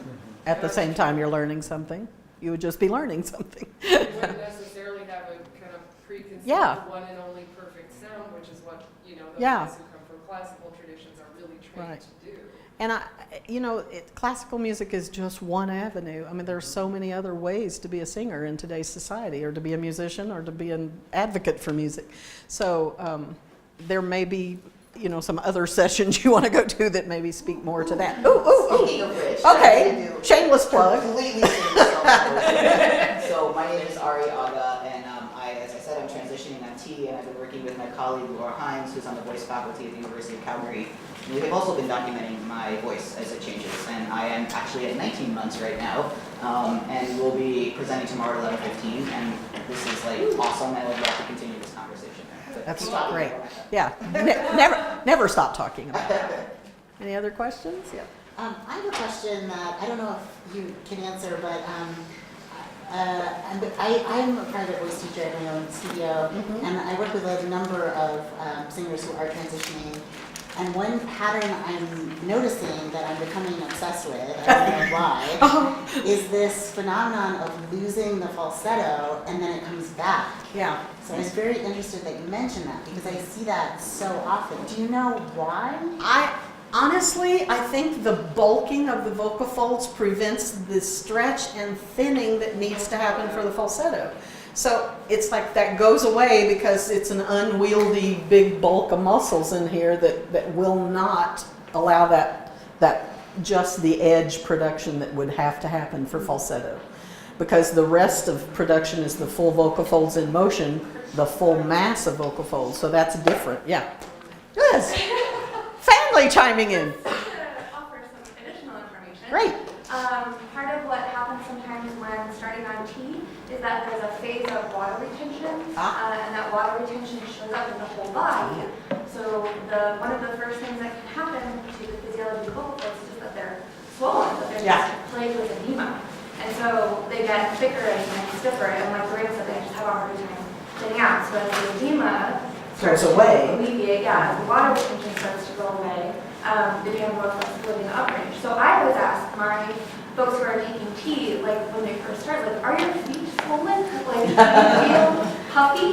at the same time you're learning something. You would just be learning something. You wouldn't necessarily have a kind of preconceived one and only perfect sound, which is what, those guys who come from classical traditions are really trained to do. And classical music is just one avenue. I mean, there are so many other ways to be a singer in today's society, or to be a musician, or to be an advocate for music. So there may be, some other sessions you want to go to that maybe speak more to that. Speaking of which, Okay, shameless plug. Completely shameless. So my name is Ari Aga, and as I said, I'm transitioning MT, and I've been working with my colleague Loraine, who's on the voice faculty at the University of Calgary. And we have also been documenting my voice as it changes, and I am actually at 19 months right now, and we'll be presenting tomorrow at 11:15, and this is like awesome, and I would love to continue this conversation. That's great. Yeah, never stop talking about that. Any other questions? Yeah. I have a question that I don't know if you can answer, but I'm a private voice teacher at my own studio, and I work with a number of singers who are transitioning. And one pattern I'm noticing that I'm becoming obsessed with, I don't know why, is this phenomenon of losing the falsetto and then it comes back. Yeah. So I was very interested that you mentioned that because I see that so often. Do you know why? Honestly, I think the bulking of the vocal folds prevents the stretch and thinning that needs to happen for the falsetto. So it's like that goes away because it's an unwieldy big bulk of muscles in here that will not allow that just the edge production that would have to happen for falsetto. Because the rest of production is the full vocal folds in motion, the full mass of vocal folds. So that's different. Yeah. Good. Family chiming in. Just to offer some additional information. Great. Part of what happens sometimes when starting on T is that there's a phase of water retention, and that water retention shows up in the whole body. So one of the first things that can happen to the physiology of vocal folds is that they're swollen, that they're just plagued with edema. And so they get thicker and stiffer, and like Loraine said, they just have a harder time getting out. So as the edema starts to alleviate, as the water retention starts to go away, the band more flexibility in the uprange. So I always ask my folks who are taking tea, like when they first start, like, are your feet swollen? Like, do you feel puffy,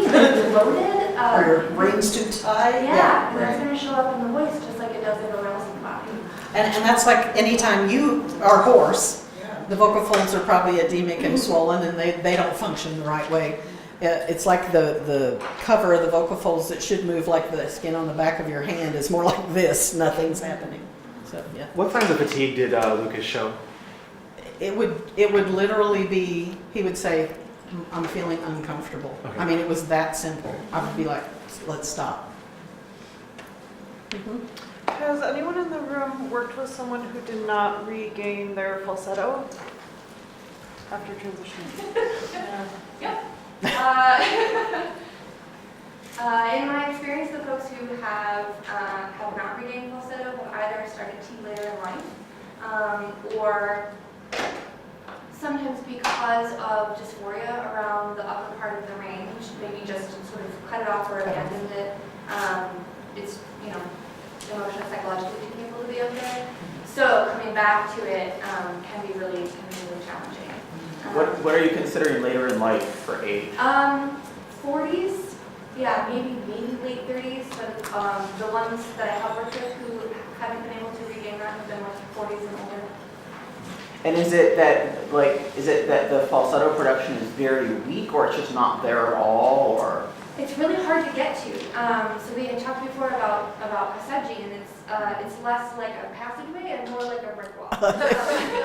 bloated? Are your brains too tight? Yeah, and that's going to show up in the voice just like it does everywhere else in the body. And that's like anytime you are hoarse, the vocal folds are probably edemic and swollen, and they don't function the right way. It's like the cover of the vocal folds that should move like the skin on the back of your hand is more like this. Nothing's happening. So yeah. What signs of fatigue did Lucas show? It would literally be, he would say, I'm feeling uncomfortable. Okay. I mean, it was that simple. I would be like, let's stop. Has anyone in the room worked with someone who did not regain their falsetto after transitioning? Yep. In my experience, the folks who have not regained falsetto have either started tea later in life, or sometimes because of dysphoria around the upper part of the range, maybe just sort of cut it off or abandoned it. It's, you know, emotionally, psychologically too painful to be okay. So coming back to it can be really challenging. What are you considering later in life for age? 40s, yeah, maybe late 30s, but the ones that I have worked with who haven't been able to regain that have been like 40s and older. And is it that the falsetto production is very weak, or it's just not there at all, or? It's really hard to get to. So we had talked before about passaggi, and it's less like a passageway and more like a brick wall.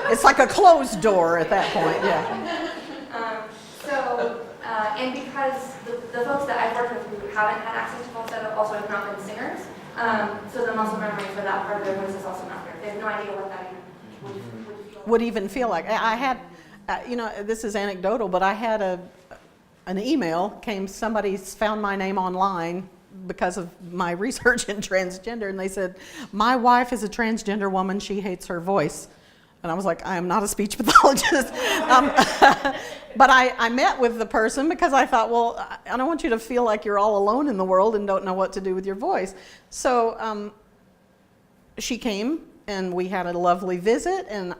It's like a closed door at that point, yeah. And because the folks that I've worked with who haven't had access to falsetto also have not been singers, so the muscle memory for that part of their voice is also not there. They have no idea what that even would even feel like. I had, you know, this is anecdotal, but I had an email somebody found my name online because of my research in transgender, and they said, my wife is a transgender woman, she hates her voice. And I was like, I am not a speech pathologist. But I met with the person because I thought, well, I don't want you to feel like you're all alone in the world and don't know what to do with your voice. So she came and we had a lovely visit, and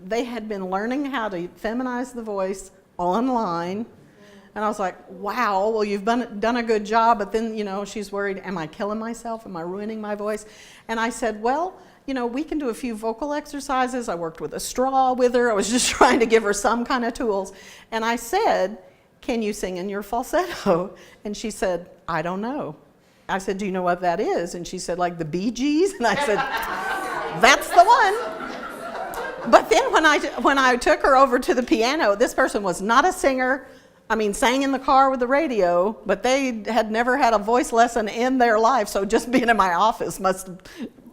they had been learning how to feminize the voice online. And I was like, wow, well, you've done a good job. But then, you know, she's worried, am I killing myself? Am I ruining my voice? And I said, well, you know, we can do a few vocal exercises. I worked with a straw with her. I was just trying to give her some kind of tools. And I said, can you sing in your falsetto? And she said, I don't know. I said, do you know what that is? And she said, like the Bee Gees? And I said, that's the one. But then when I took her over to the piano, this person was not a singer. I mean, sang in the car with the radio, but they had never had a voice lesson in their life, so just being in my office must have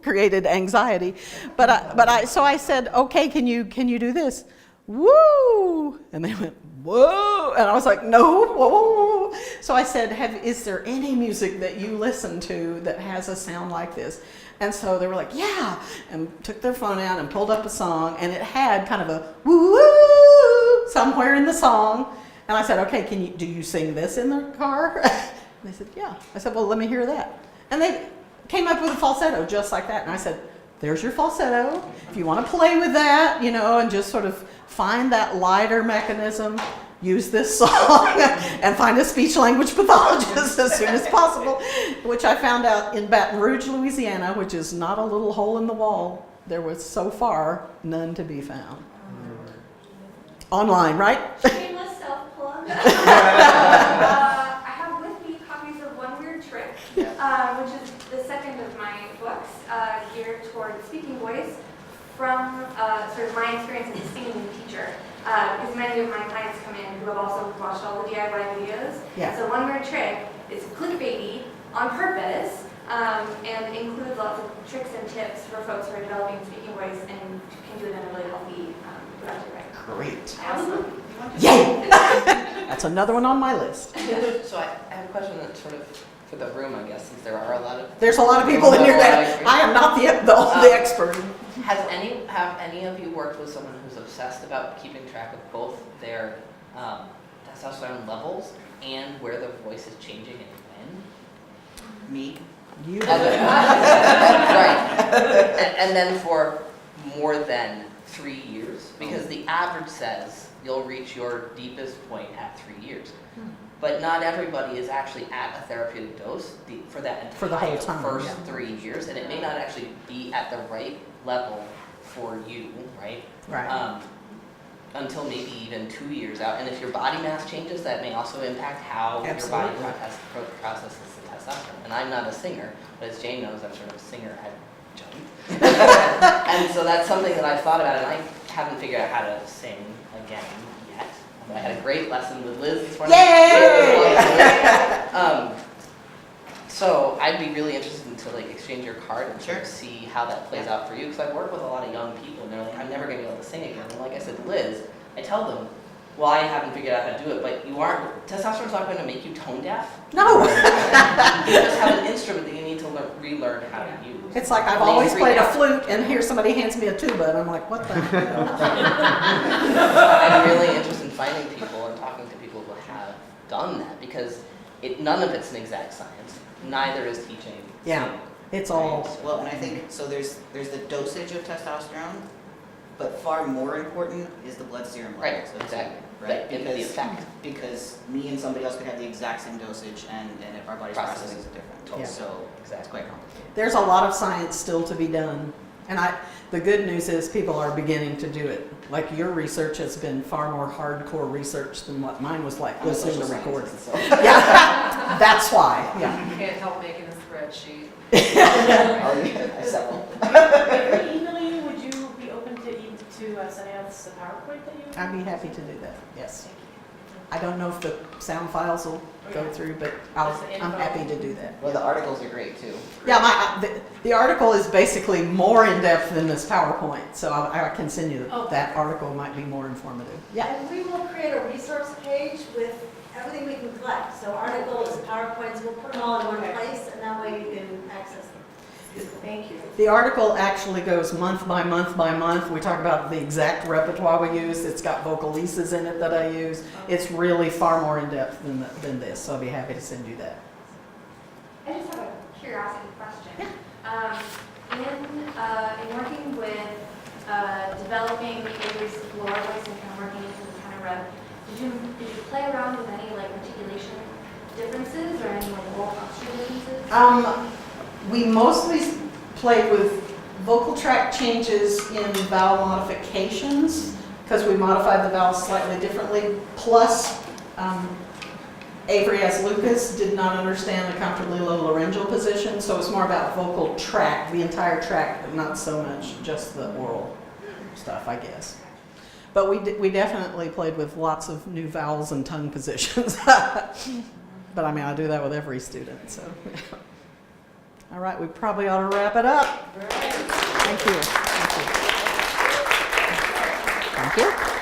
created anxiety. So I said, okay, can you do this? Woo! And they went, whoa! And I was like, no, whoa. So I said, is there any music that you listen to that has a sound like this? And so they were like, yeah, and took their phone out and pulled up a song, and it had kind of a woo somewhere in the song. And I said, okay, do you sing this in the car? And they said, yeah. I said, well, let me hear that. And they came up with a falsetto just like that. And I said, there's your falsetto. If you want to play with that, you know, and just sort of find that lighter mechanism, use this song and find a speech language pathologist as soon as possible, which I found out in Baton Rouge, Louisiana, which is not a little hole in the wall. There was so far none to be found. Online, right? Shameless self-plug. I have with me copies of One Weird Trick, which is the second of my books geared toward speaking voice from sort of my experience as a singing teacher. Because many of my clients come in who have also watched all the DIY videos. Yeah. So One Weird Trick is clickbaity on purpose and includes lots of tricks and tips for folks who are developing speaking voice and can do it in a really healthy, productive way. Great. Awesome. Yay! That's another one on my list. So I have a question that's sort of for the room, I guess, since there are a lot of... There's a lot of people in here that I am not the expert. Have any of you worked with someone who's obsessed about keeping track of both their testosterone levels and where their voice is changing and when? Me? You. Right. And then for more than 3 years, because the average says you'll reach your deepest point at 3 years. But not everybody is actually at a therapeutic dose for that For the whole entire time, first yeah. 3 years, and it may not actually be at the right level for you, right? Right. Until maybe even 2 years out. And if your body mass changes, that may also impact how your body Absolutely. processes the testosterone. And I'm not a singer, but as Jane knows, I'm sort of a singer adjunct. And so that's something that I've thought about, and I haven't figured out how to sing again yet. I had a great lesson with Liz this morning. Yay! So I'd be really interested to like exchange your card and sort of see how that plays out for you, because I work with a lot of young people and they're like, I'm never going to be able to sing again. And like I said, Liz, I tell them, well, I haven't figured out how to do it, but testosterone's not going to make you tone deaf. No. You just have an instrument that you need to relearn how to use. It's like I've And they always freak played a out. flute, and here somebody hands me a tuba, and I'm like, what the hell? I'm really interested in finding people and talking to people who have done that, because none of it's an exact science. Neither is teaching. Yeah. singing. It's all. Well, and I think, so there's the dosage of testosterone, but far more important is the blood serum Right, levels of exactly. T, right? The effect. Because me and somebody else could have the exact same dosage, and if our body's Processing. processing is different. Yeah. So it's quite complicated. There's a lot of science still to be done, and the good news is people are beginning to do it. Like your research has been far more hardcore research than what mine was like I'm a listening to social recordings. scientist, so. Yeah, that's why. Yeah. You can't help making a spreadsheet. Oh, yeah, I several. If we email you, would you be open to sending us a PowerPoint that you? I'd be happy to do that. Yes. I don't know if the sound files will go through, but I'm happy to do that. Well, the articles are great too. Yeah, the article is basically more in depth than this PowerPoint, so I can send you that article. Might be more informative. Yeah. And we will create a resource page with everything we can collect. So articles, PowerPoints, we'll put them all in one place, and that way you can access them. Thank you. The article actually goes month by month by month. We talk about the exact repertoire we use. It's got vocalises in it that I use. It's really far more in depth than this, so I'll be happy to send you that. I just have a curiosity question. In working with developing Avery's lower voice and kind of working into the tenor rev, did you play around with any like articulation differences or any like vocal posture differences? We mostly played with vocal tract changes in vowel modifications because we modified the vowels slightly differently. Plus, Avery, as Lucas, did not understand the comfortably low laryngeal position, so it's more about vocal tract, the entire tract, but not so much just the oral stuff, I guess. But we definitely played with lots of new vowels and tongue positions. But I mean, I do that with every student, so. All right, we probably ought to wrap it up. Thank you. Thank you. Thank you.